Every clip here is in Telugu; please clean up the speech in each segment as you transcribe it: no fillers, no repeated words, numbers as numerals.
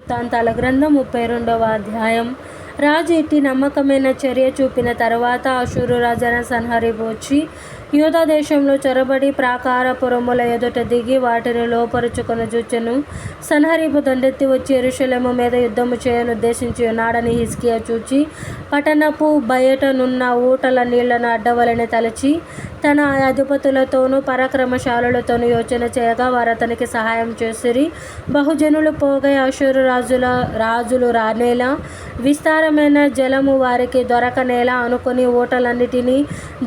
వృత్తాంతాల గ్రంథం 32వ అధ్యాయం. రాజు ఇట్టి నమ్మకమైన చర్య చూపిన తర్వాత అషూరు రాజైన సన్హెరీబు వచ్చి యూదా దేశంలో చొరబడి ప్రాకారపురముల ఎదుట దిగి వాటిని లోపరుచుకొనజూచెను. సన్హెరీబు దండెత్తి వచ్చి యెరూషలేము మీద యుద్ధము చేయనుద్దేశించి ఉన్నాడని హిజ్కియా చూచి పట్టణపు బయటనున్న ఊటల నీళ్లను అడ్డవలని తలచి తన అధిపతులతోనూ పరాక్రమశాలులతోనూ యోచన చేయగా వారు అతనికి సహాయం చేసిరి. బహుజనులు పోగా అషూరు రాజులు రానేలా విస్తారమైన జలము వారికి దొరకనేలా అనుకుని ఊటలన్నిటినీ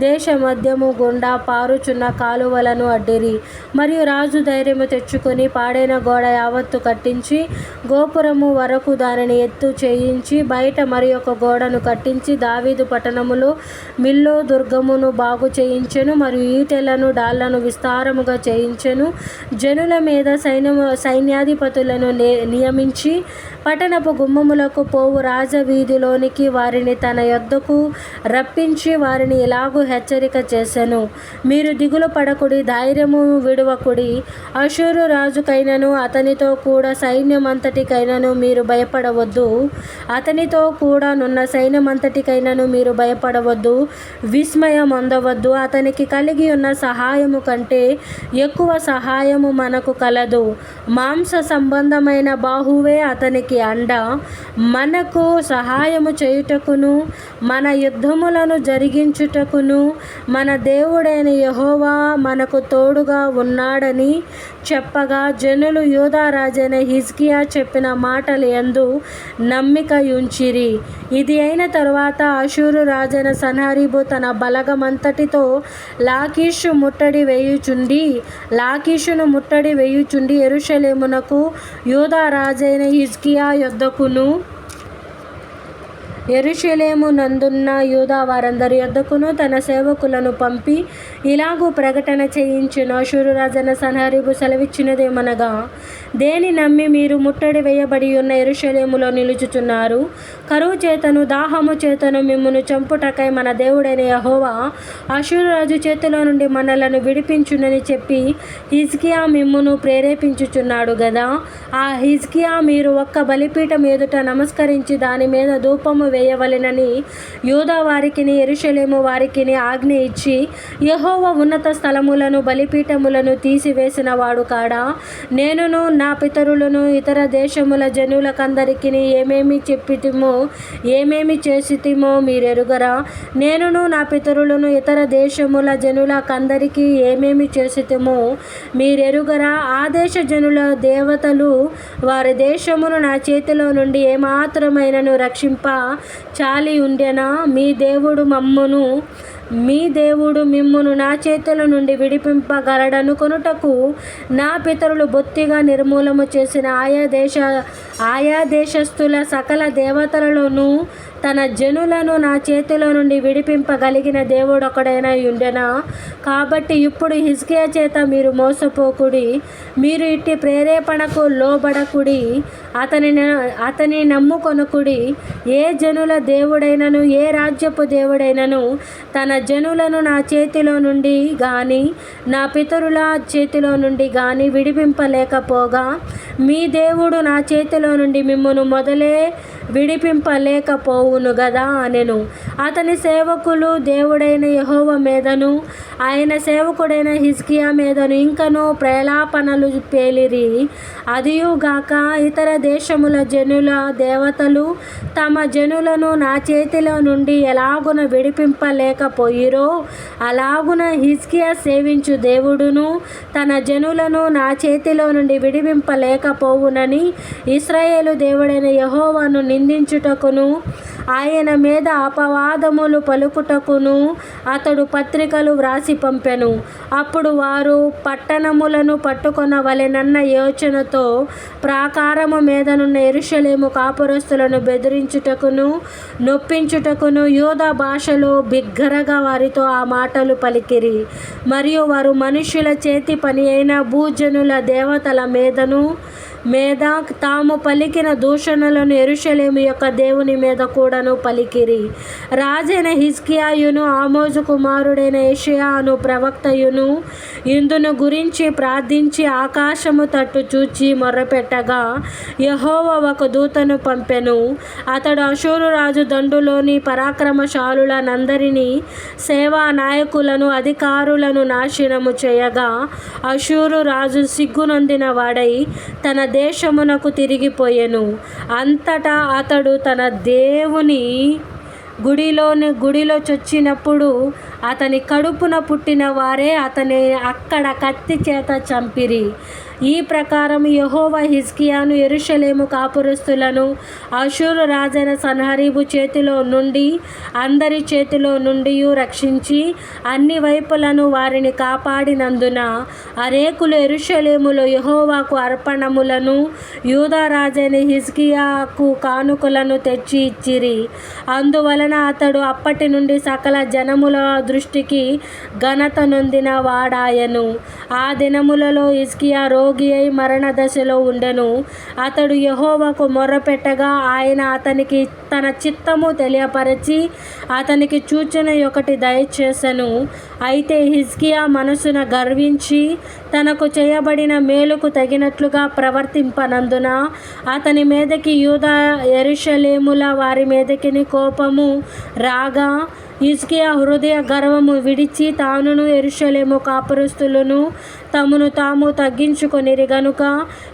దేశ మధ్యము గుండా పారుచున్న కాలువలను అడ్డిరి. మరియు రాజు ధైర్యము తెచ్చుకొని పాడైన గోడ యావత్తు కట్టించి గోపురము వరకు దానిని ఎత్తు చేయించి బయట మరి ఒక గోడను కట్టించి దావీదు పట్టణములో మిల్లో దుర్గమును బాగు చేయించెను. మరియు ఈటెలను డాళ్లను విస్తారముగా చేయించెను. జనుల మీద సైన్యాధిపతులను నియమించి పట్టణపు గుమ్మములకు పోవు రాజవీధిలోనికి వారిని తన యొద్దకు రప్పించి వారిని ఇలాగూ హెచ్చరిక చేసెను. మీరు దిగులు పడకుడి, ధైర్యము విడువకుడి. అషూరు రాజుకైనను అతనితో కూడా సైన్యమంతటికైనను మీరు భయపడవద్దు. అతనితో కూడా నున్న సైన్యమంతటికైనను మీరు భయపడవద్దు, విస్మయం పొందవద్దు. అతనికి కలిగి ఉన్న సహాయము కంటే ఎక్కువ సహాయము మనకు కలదు. మాంస సంబంధమైన బాహువే అతనికి అండ. మనకు సహాయము చేయుటకును మన యుద్ధములను జరిగించుటకును మన దేవుడైన యెహోవా మనకు తోడుగా ఉన్నాడని చెప్పగా జనులు యూదా రాజైన హిజ్కియా చెప్పిన మాటల యందు నమ్మిక ఉంచిరి. ఇది అయిన తరువాత అషూరు రాజైన సన్హెరీబు తన బలగమంతటితో లాకీషును ముట్టడి వేయుచుండి యెరూషలేమునకు యూదా రాజైన హిజ్కియా యొద్దకును యెరూషలేము నందున్న యూదా వారందరి యొద్దకును తన సేవకులను పంపి ఇలాగూ ప్రకటన చేయించెను. అషూరు రాజైన సన్హెరీబు సెలవిచ్చినదేమనగా, దేని నమ్మి మీరు ముట్టడి వేయబడి ఉన్న యెరూషలేములో నిలుచుచున్నారు? కరువు చేతను దాహము చేతను మిమ్మును చంపుటకై మన దేవుడైన యెహోవా అషూరు రాజు చేతిలో నుండి మనలను విడిపించునని చెప్పి హిజ్కియా మిమ్మును ప్రేరేపించుచున్నాడు గదా. ఆ హిజ్కియా మీరు ఒక్క బలిపీఠం ఎదుట నమస్కరించి దాని మీద ధూపము వేయవలెనని యూదా వారికిని యెరూషలేము వారికిని ఆజ్ఞ ఇచ్చి యెహోవా ఉన్నత స్థలములను బలిపీఠములను తీసివేసిన వాడు కాడా? నేనును నా పితరులను ఇతర దేశముల జనులకందరికిని ఏమేమి చెప్పితిమో ఏమేమి చేసితిమో మీరెరుగరా? నేనును నా పితరులను ఇతర దేశముల జనులకందరికీ ఏమేమి చేసితిమో మీరెరుగరా? ఆ దేశ జనుల దేవతలు వారి దేశమును నా చేతిలో నుండి ఏమాత్రమైనను రక్షింప చాలి ఉండెనా? మీ దేవుడు మిమ్మును నా చేతుల నుండి విడిపింపగలడనుకొనుటకు నా పితరులు బొత్తిగా నిర్మూలము చేసిన ఆయా దేశస్థుల సకల దేవతలలోనూ తన జనులను నా చేతిలో నుండి విడిపింపగలిగిన దేవుడొకడైనా ఉండెనా? కాబట్టి ఇప్పుడు హిజ్కియా చేత మీరు మోసపోకుడి, మీరు ఇట్టి ప్రేరేపణకు లోబడకుడి, అతని నమ్ముకొనకుడి. ఏ జనుల దేవుడైనను ఏ రాజ్యపు దేవుడైనను తన జనులను నా చేతిలో నుండి గాని నా పితరుల చేతిలో నుండి గాని విడిపింపలేకపోగా మీ దేవుడు నా చేతిలో నుండి మిమ్మును మొదలే విడిపింపలేకపోవును గదా అనెను. అతని సేవకులు దేవుడైన యెహోవా మీదను ఆయన సేవకుడైన హిజ్కియా మీదను ఇంకనూ ప్రలాపనలు పేలిరి. అదియుగాక ఇతర దేశముల జనుల దేవతలు తమ జనులను నా చేతిలో నుండి ఎలాగున విడిపింపలేకపోయిరో అలాగున హిజ్కియా సేవించు దేవుడును తన జనులను నా చేతిలో నుండి విడిపింపలేకపోవునని ఇశ్రాయేలు దేవుడైన యెహోవాను నిందించుటకును ఆయన మీద అపవాదములు పలుకుటకును అతడు పత్రికలు వ్రాసి పంపెను. అప్పుడు వారు పట్టణములను పట్టుకొనవలెనన్న యోచనతో ప్రాకారము మీదనున్న యెరూషలేము కాపురస్తులను బెదిరించుటకును నొప్పించుటకును యూదా భాషలో బిగ్గరగా వారితో ఆ మాటలు పలికిరి. మరియు వారు మనుష్యుల చేతి పని అయిన భూజనుల దేవతల మీదను మీద తాము పలికిన దూషణలను యెరూషలేము యొక్క దేవుని మీద కూడాను పలికిరి. రాజైన హిజ్కియాయును ఆమోజు కుమారుడైన యెషయా అను ప్రవక్తయును ఇందును గురించి ప్రార్థించి ఆకాశము తట్టు చూచి మొర్రపెట్టగా యెహోవా ఒక దూతను పంపెను. అతడు అషూరు రాజు దండులోని పరాక్రమశాలులనందరినీ సేవా నాయకులను అధికారులను నాశనము చేయగా అషూరు రాజు సిగ్గునొందిన వాడై తన దేశమునకు తిరిగిపోయెను. అంతటా అతడు తన దేవుని గుడిలో చొచ్చినప్పుడు అతని కడుపున పుట్టిన వారే అతని అక్కడ కత్తి చేత చంపిరి. ఈ ప్రకారం యెహోవా హిజ్కియాను యెరూషలేము కాపురస్తులను అషూరు రాజైన సన్హరీబు చేతిలో నుండి అందరి చేతిలో నుండి రక్షించి అన్ని వైపులను వారిని కాపాడినందున అరేకులు యెరూషలేములో యెహోవాకు అర్పణములను యూదా రాజైన హిజ్కియాకు కానుకలను తెచ్చి ఇచ్చిరి. అందువలన అతడు అప్పటి నుండి సకల జనముల దృష్టికి ఘనత నొందిన వాడాయను. ఆ దినములలో హిజ్కియా రోగి అయి మరణ దశలో ఉండెను. అతడు యెహోవాకు మొర్రపెట్టగా ఆయన అతనికి తన చిత్తము తెలియపరచి అతనికి సూచన ఒకటి దయచేసెను. అయితే హిజ్కియా మనసున గర్వించి తనకు చేయబడిన మేలుకు తగినట్లుగా ప్రవర్తింపనందున అతని మీదకి యూదా యెరూషలేముల వారి మీదకి కోపము రాగా హిజ్కియా హృదయ గర్వము విడిచి తానును యెరూషలేము కాపురస్తులను తమను తాము తగ్గించుకొనిరి గనుక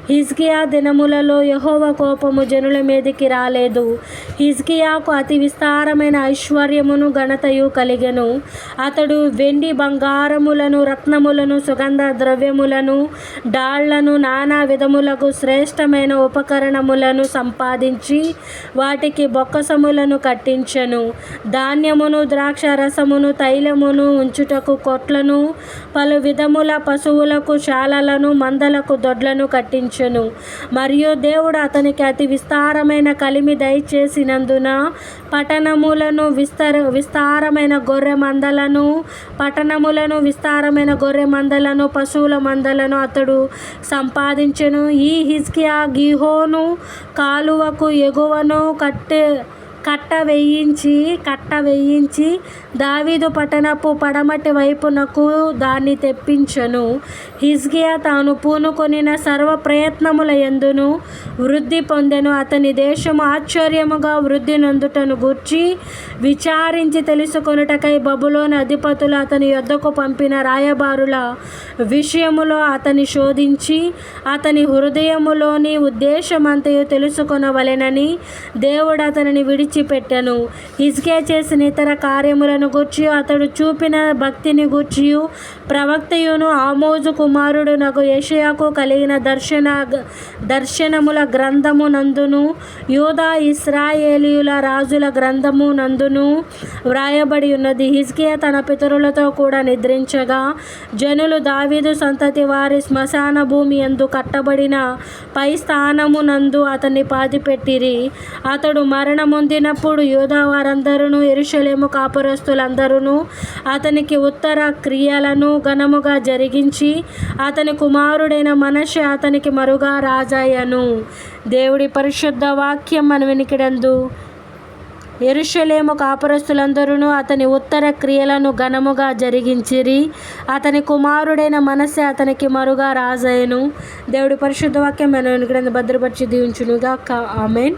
హిజ్కియా దినములలో యెహోవా కోపము జనుల మీదికి రాలేదు. హిజ్కియాకు అతి విస్తారమైన ఐశ్వర్యమును ఘనతయు కలిగెను. అతడు వెండి బంగారములను రత్నములను సుగంధ ద్రవ్యములను డాళ్లను నానా విధములకు శ్రేష్టమైన ఉపకరణములను సంపాదించి వాటికి బొక్కసములను కట్టించెను. ధాన్యమును ద్రాక్ష రసమును తైలమును ఉంచుటకు కొట్లను పలు విధముల పశువులకు శాలలను మందలకు దొడ్లను కట్టించెను. మరియు దేవుడు అతనికి అతి విస్తారమైన కలిమి దయచేసినందున పట్టణములను విస్తారమైన గొర్రె మందలను పశువుల మందలను అతడు సంపాదించెను. ఈ హిజ్కియా గిహోను కాలువకు ఎగువను కట్ట వేయించి దావీదు పట్టణపు పడమటి వైపునకు దాన్ని తెప్పించెను. హిజ్కియా తాను పూనుకొనిన సర్వ ప్రయత్నముల యందును వృద్ధి పొందెను. అతని దేశము ఆశ్చర్యముగా వృద్ధి నొందుటను గూర్చి విచారించి తెలుసుకొనుటకై బబులోను అధిపతులు అతని యొద్దకు పంపిన రాయబారుల విషయములో అతని శోధించి అతని హృదయములోని ఉద్దేశమంతయు తెలుసుకొనవలెనని దేవుడు అతనిని విడిచిపెట్టెను. హిజ్కియా చేసిన ఇతర కార్యములను గూర్చి అతడు చూపిన భక్తిని గూర్చి ప్రవక్తయును ఆమోజు కుమారుడునగు యెషయాకు కలిగిన దర్శనముల గ్రంథము నందును యూదా ఇశ్రాయేలీయుల రాజుల గ్రంథము నందును వ్రాయబడి ఉన్నది. హిజ్కియా తన పితరులతో కూడా నిద్రించగా జనులు దావీదు సంతతి వారి శ్మశాన భూమి యందు కట్టబడిన పై స్థానము నందు అతన్ని పాతిపెట్టిరి. అతడు మరణమొందినప్పుడు యూదా వారందరూ యెరూషలేము కాపురస్తులందరూ అతనికి ఉత్తర క్రియలను ఘనముగా జరిగించి అతని కుమారుడైన మనష్షే అతనికి మరుగా రాజాయను. దేవుడి పరిశుద్ధ వాక్యం మన వినికిడందు యెరూషలేము కాపురస్తులందరూ అతని ఉత్తర క్రియలను ఘనముగా జరిగించిరి. అతని కుమారుడైన మనష్షే అతనికి మరుగా రాజాయను. దేవుడి పరిశుద్ధ వాక్యం మన వినికిడందు భద్రపరిచి దీవించునుగాక. ఆమేన్.